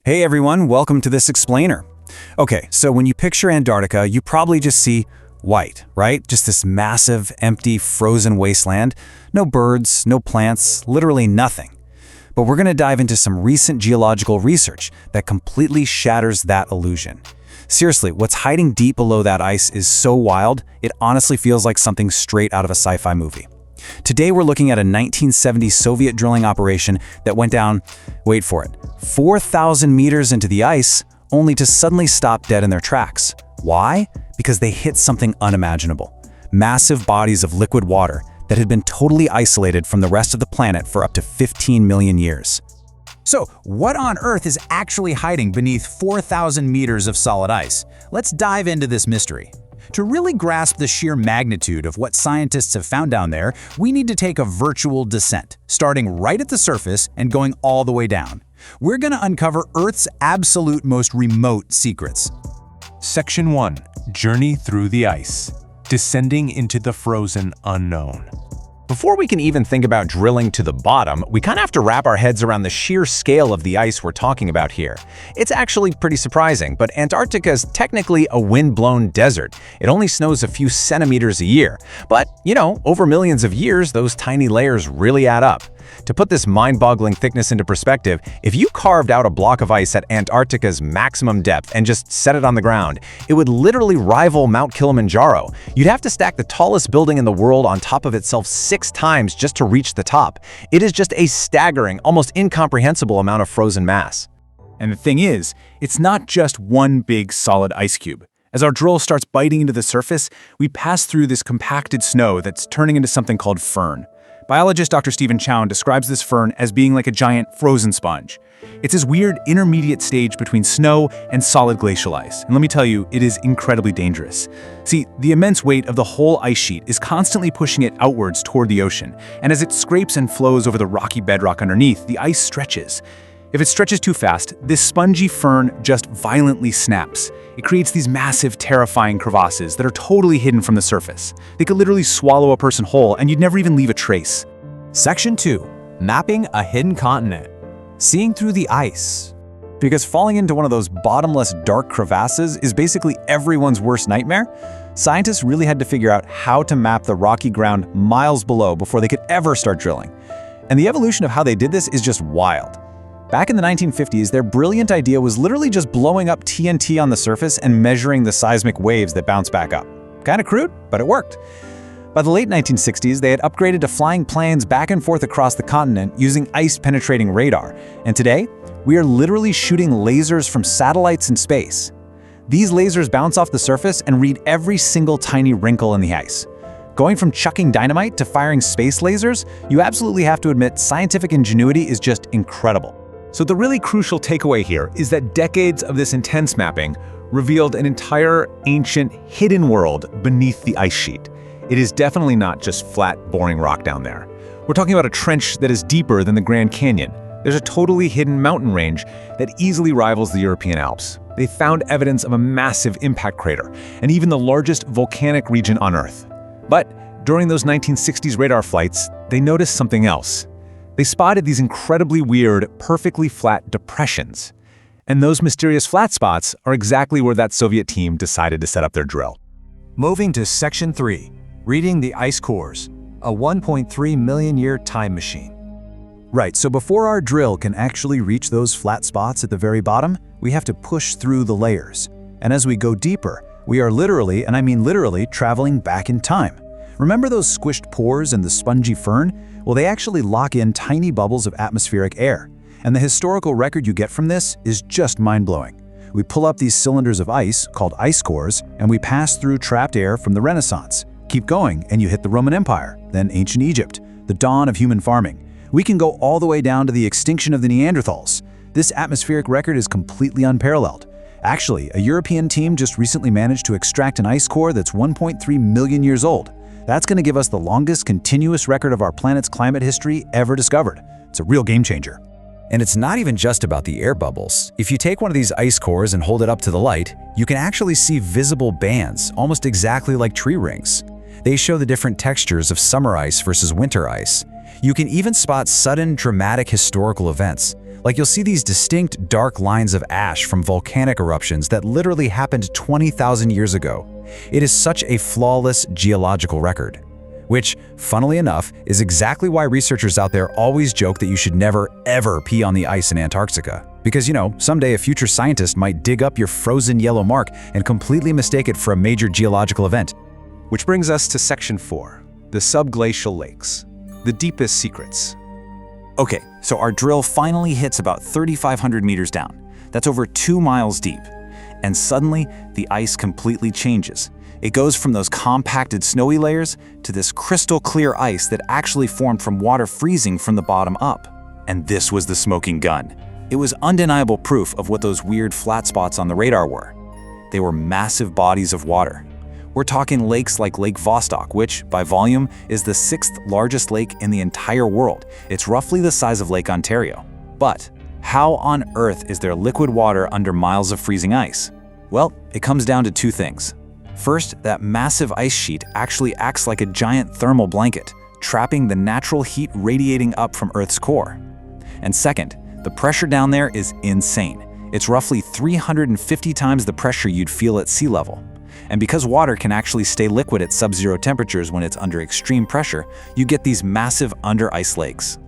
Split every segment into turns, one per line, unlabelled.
Hey everyone, welcome to this explainer. Okay, so when you picture Antarctica, you probably just see white, right? Just this massive, empty, frozen wasteland. No birds, no plants, literally nothing. But we're going to dive into some recent geological research that completely shatters that illusion. Seriously, what's hiding deep below that ice is so wild, it honestly feels like something straight out of a sci-fi movie. Today we're looking at a 1970 Soviet drilling operation that went down, wait for it, 4,000 meters into the ice, only to suddenly stop dead in their tracks. Why? Because they hit something unimaginable. Massive bodies of liquid water that had been totally isolated from the rest of the planet for up to 15 million years.
So, what on Earth is actually hiding beneath 4,000 meters of solid ice? Let's dive into this mystery. To really grasp the sheer magnitude of what scientists have found down there, we need to take a virtual descent, starting right at the surface and going all the way down. We're going to uncover Earth's absolute most remote secrets.
Section 1. Journey through the ice. Descending into the frozen unknown.
Before we can even think about drilling to the bottom, we kind of have to wrap our heads around the sheer scale of the ice we're talking about here. It's actually pretty surprising, but Antarctica is technically a wind-blown desert. It only snows a few centimeters a year. But, over millions of years, those tiny layers really add up. To put this mind-boggling thickness into perspective, if you carved out a block of ice at Antarctica's maximum depth and just set it on the ground, it would literally rival Mount Kilimanjaro. You'd have to stack the tallest building in the world on top of itself 6 times just to reach the top. It is just a staggering, almost incomprehensible amount of frozen mass.
And the thing is, it's not just one big solid ice cube. As our drill starts biting into the surface, we pass through this compacted snow that's turning into something called firn. Biologist Dr. Stephen Chown describes this firn as being like a giant frozen sponge. It's this weird intermediate stage between snow and solid glacial ice, and let me tell you, it is incredibly dangerous. See, the immense weight of the whole ice sheet is constantly pushing it outwards toward the ocean, and as it scrapes and flows over the rocky bedrock underneath, the ice stretches. If it stretches too fast, this spongy firn just violently snaps. It creates these massive, terrifying crevasses that are totally hidden from the surface. They could literally swallow a person whole, and you'd never even leave a trace.
Section 2. Mapping a hidden continent. Seeing through the ice.
Because falling into one of those bottomless dark crevasses is basically everyone's worst nightmare, scientists really had to figure out how to map the rocky ground miles below before they could ever start drilling. And the evolution of how they did this is just wild. Back in the 1950s, their brilliant idea was literally just blowing up TNT on the surface and measuring the seismic waves that bounce back up. Kinda crude, but it worked. By the late 1960s, they had upgraded to flying planes back and forth across the continent using ice-penetrating radar. And today, we are literally shooting lasers from satellites in space. These lasers bounce off the surface and read every single tiny wrinkle in the ice. Going from chucking dynamite to firing space lasers, you absolutely have to admit scientific ingenuity is just incredible.
So the really crucial takeaway here is that decades of this intense mapping revealed an entire ancient hidden world beneath the ice sheet. It is definitely not just flat, boring rock down there. We're talking about a trench that is deeper than the Grand Canyon. There's a totally hidden mountain range that easily rivals the European Alps. They found evidence of a massive impact crater, and even the largest volcanic region on Earth. But during those 1960s radar flights, they noticed something else. They spotted these incredibly weird, perfectly flat depressions. And those mysterious flat spots are exactly where that Soviet team decided to set up their drill.
Moving to Section 3. Reading the ice cores. A 1.3 million year time machine.
Right, so before our drill can actually reach those flat spots at the very bottom, we have to push through the layers. And as we go deeper, we are literally, and I mean literally, traveling back in time. Remember those squished pores in the spongy firn? Well, they actually lock in tiny bubbles of atmospheric air. And the historical record you get from this is just mind-blowing. We pull up these cylinders of ice, called ice cores, and we pass through trapped air from the Renaissance. Keep going, and you hit the Roman Empire, then ancient Egypt, the dawn of human farming. We can go all the way down to the extinction of the Neanderthals. This atmospheric record is completely unparalleled. Actually, a European team just recently managed to extract an ice core that's 1.3 million years old. That's going to give us the longest continuous record of our planet's climate history ever discovered. It's a real game changer.
And it's not even just about the air bubbles. If you take one of these ice cores and hold it up to the light, you can actually see visible bands, almost exactly like tree rings. They show the different textures of summer ice versus winter ice. You can even spot sudden, dramatic historical events, Like you'll see these distinct dark lines of ash from volcanic eruptions that literally happened 20,000 years ago. It is such a flawless geological record. Which, funnily enough, is exactly why researchers out there always joke that you should never, ever pee on the ice in Antarctica. Because, someday a future scientist might dig up your frozen yellow mark and completely mistake it for a major geological event.
Which brings us to Section 4, the subglacial lakes, the deepest secrets.
Okay, so our drill finally hits about 3,500 meters down. That's over 2 miles deep. And suddenly, the ice completely changes. It goes from those compacted snowy layers to this crystal clear ice that actually formed from water freezing from the bottom up. And this was the smoking gun. It was undeniable proof of what those weird flat spots on the radar were. They were massive bodies of water. We're talking lakes like Lake Vostok, which, by volume, is the 6th largest lake in the entire world. It's roughly the size of Lake Ontario. But how on earth is there liquid water under miles of freezing ice? Well, it comes down to 2 things. First, that massive ice sheet actually acts like a giant thermal blanket, trapping the natural heat radiating up from Earth's core. And second, the pressure down there is insane. It's roughly 350 times the pressure you'd feel at sea level. And because water can actually stay liquid at sub-zero temperatures when it's under extreme pressure, you get these massive under-ice lakes.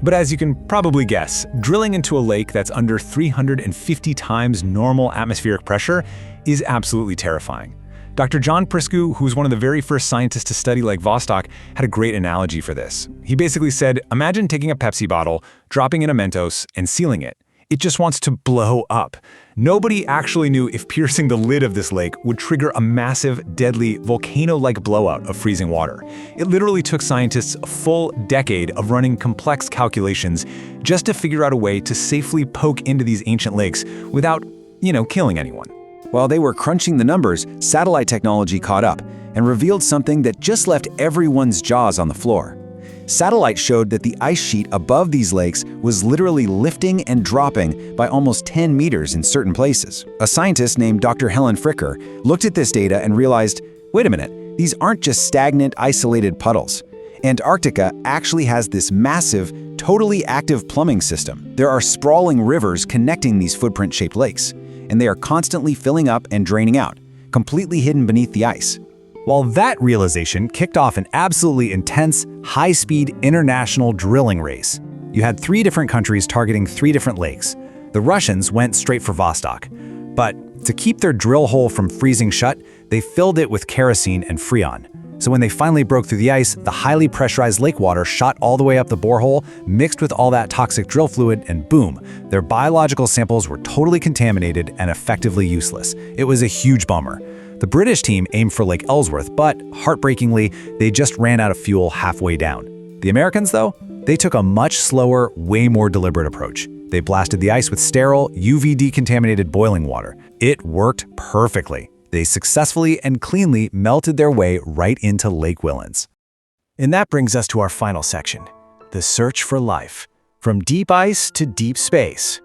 But as you can probably guess, drilling into a lake that's under 350 times normal atmospheric pressure is absolutely terrifying. Dr. John Priscu, who's one of the very first scientists to study Lake Vostok, had a great analogy for this. He basically said, imagine taking a Pepsi bottle, dropping in a Mentos, and sealing it. It just wants to blow up. Nobody actually knew if piercing the lid of this lake would trigger a massive, deadly, volcano-like blowout of freezing water. It literally took scientists a full decade of running complex calculations just to figure out a way to safely poke into these ancient lakes without, killing anyone.
While they were crunching the numbers, satellite technology caught up and revealed something that just left everyone's jaws on the floor. Satellite showed that the ice sheet above these lakes was literally lifting and dropping by almost 10 meters in certain places. A scientist named Dr. Helen Fricker looked at this data and realized, wait a minute, these aren't just stagnant, isolated puddles. Antarctica actually has this massive, totally active plumbing system. There are sprawling rivers connecting these footprint-shaped lakes, and they are constantly filling up and draining out, completely hidden beneath the ice.
Well, that realization kicked off an absolutely intense, high-speed international drilling race. You had 3 different countries targeting 3 different lakes. The Russians went straight for Vostok. But to keep their drill hole from freezing shut, they filled it with kerosene and freon. So when they finally broke through the ice, the highly pressurized lake water shot all the way up the borehole, mixed with all that toxic drill fluid, and boom, their biological samples were totally contaminated and effectively useless. It was a huge bummer. The British team aimed for Lake Ellsworth, but heartbreakingly, they just ran out of fuel halfway down. The Americans, though, they took a much slower, way more deliberate approach. They blasted the ice with sterile, UV-decontaminated boiling water. It worked perfectly. They successfully and cleanly melted their way right into Lake Whillans.
And that brings us to our final section, the search for life, from deep ice to deep space.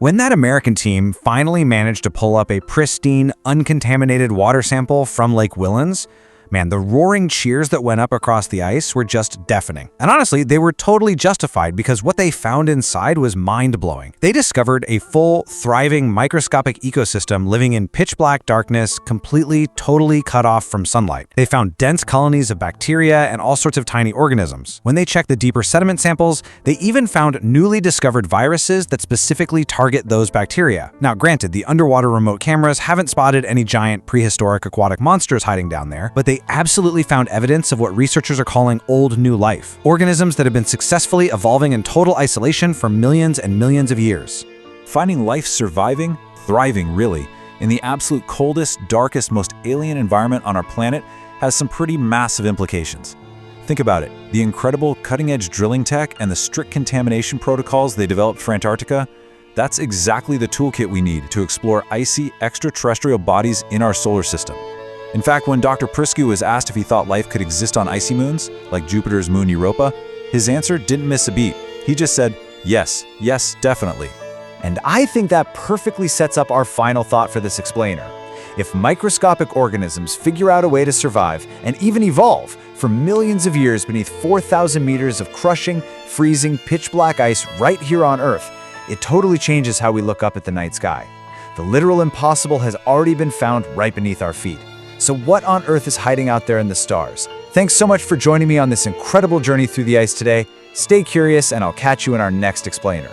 When that American team finally managed to pull up a pristine, uncontaminated water sample from Lake Whillans, man, the roaring cheers that went up across the ice were just deafening. And honestly, they were totally justified because what they found inside was mind-blowing. They discovered a full, thriving, microscopic ecosystem living in pitch-black darkness, completely, totally cut off from sunlight. They found dense colonies of bacteria and all sorts of tiny organisms. When they checked the deeper sediment samples, they even found newly discovered viruses that specifically target those bacteria. Now, granted, the underwater remote cameras haven't spotted any giant prehistoric aquatic monsters hiding down there, but they absolutely found evidence of what researchers are calling old new life. Organisms that have been successfully evolving in total isolation for millions and millions of years.
Finding life surviving, thriving really, in the absolute coldest, darkest, most alien environment on our planet has some pretty massive implications. Think about it, the incredible cutting-edge drilling tech and the strict contamination protocols they developed for Antarctica, that's exactly the toolkit we need to explore icy extraterrestrial bodies in our solar system. In fact, when Dr. Priscu was asked if he thought life could exist on icy moons, like Jupiter's moon Europa, his answer didn't miss a beat. He just said, yes, definitely.
And I think that perfectly sets up our final thought for this explainer. If microscopic organisms figure out a way to survive and even evolve for millions of years beneath 4,000 meters of crushing, freezing, pitch-black ice right here on Earth, It totally changes how we look up at the night sky. The literal impossible has already been found right beneath our feet. So what on earth is hiding out there in the stars? Thanks so much for joining me on this incredible journey through the ice today. Stay curious, and I'll catch you in our next explainer.